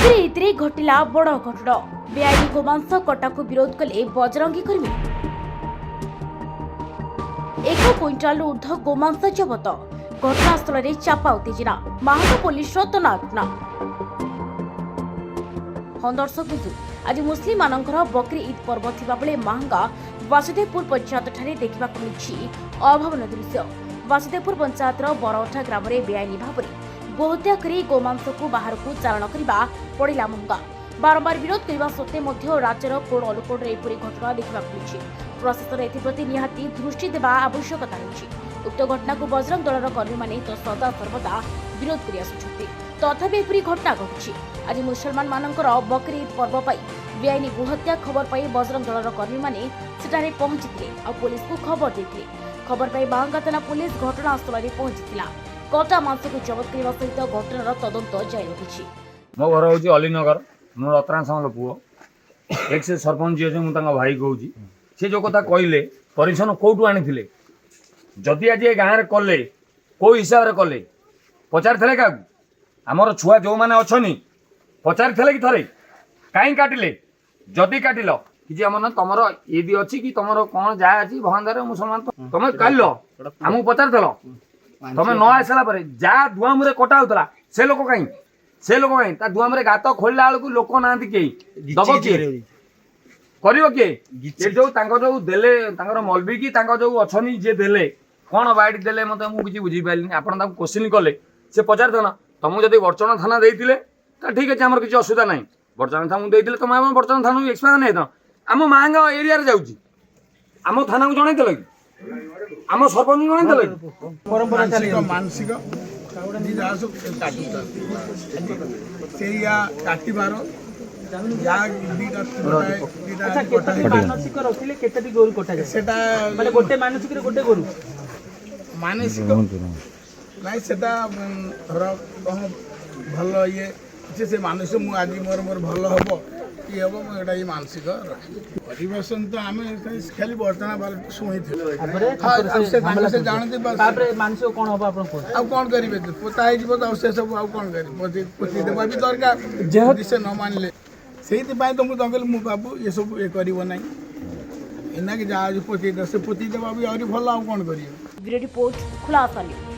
बकरी ईदरे घटिला बड़ घटना बेआईन गोमांस कटा को विरोध कले बजरंगी कर्मी 1 क्विंटाल ऊर्ध्व गोमांस जबत घटनास्थल में चापा उत्तेजना महाद पुलिस तनाघना हाँ दर्शक बिंदु आज मुस्लिम मानकर बकरी ईद पर्व थिबा बेले महंगा वासुदेवपुर पंचायत ठारे देखा मिली अभावन दृश्य। वासुदेवपुर पंचायत बरौठा ग्राम में बेआईन भाव में गोहत्या कर गोमांस को बाहर को चालाण करने पड़ा महंगा। बारंबार विरोध करने सत्वे राज्यर कोण अनुकोण एपरी घटना देखा मिली। प्रशासन एप्रति निहाती दृष्टि देवा आवश्यकता रही। उक्त घटना को बजरंग दलर कर्मी माने तो सदा सर्वदा विरोध कर आसुछन्ति। तथापि एपरी घटना घटुछि। आज मुसलमान मानकर बकरी ईद पर्व पाई बेआईन गोहत्या खबर पाई बजरंग दलर कर्मी माने सेठारे पहुंचीथिले और पुलिस को खबर देथिले। खबर पाई बांगा थाना पुलिस घटनास्थल में पहुंचीथिला। कटा मांस को जबत करने सहित घटनार तदंत जारी रखी। मो घर हूँ अलीनगर मोर रत्ना सामल पुओ एक से सरपंच जी मुझे भाई कहूँ सी जो कथा कहले परिश्रम कौटू आनी जदि आज गाँव में कले कौ हिसाब से कले पचार थे क्या आमर छुआ जो मैंने अच्छा पचार थे कि थे कहीं काटिले जदि काटिल कि आम ना तुम ईद अच्छी कि तुम कौन जाए अच्छी भगवान मुसलमान तुम काल आमको पचार थे तुम न आसला जहाँ धुआं मुझे कटा होता से लोक कहीं से लोक कहीं धुआं मुझे गात खोलला बेलू लोक ना कई दब किए कर किए जो देले मलबी कि जो अच्छा जी देले कौन बाइट देले मत मुझे बुझीपारे आप क्वेश्चन कले से पचार थाना तुमको जब बड़चना थाना देते ठीक अच्छे आम किसी असुविधा ना बड़चना थाना देते तुम बड़चना थाना एक्सप्लेन नहीं आम मांगा एरिया जाऊँगी आम थाना को जनईल कि आम सरपंच जनईल मानसिक काटबार मानसिक नाई से भल ये से मानसिक मुझे आज मोर मोर भल हम ये हम मुझे ये मानसिक परिवेशन तो आम खाली बर्तना बाल शुणी जानते कौन करेंगे पोता हो से सब आउ कौन करें पोती देवा भी दरकार से न मानले से तो मुझे मु बाबू ये सब ये करना इना कि जहाँ पोती से पोती देवा भी आहरी भल आउ कौन करेंगे। ब्यूरो रिपोर्ट खुलासा न्यूज।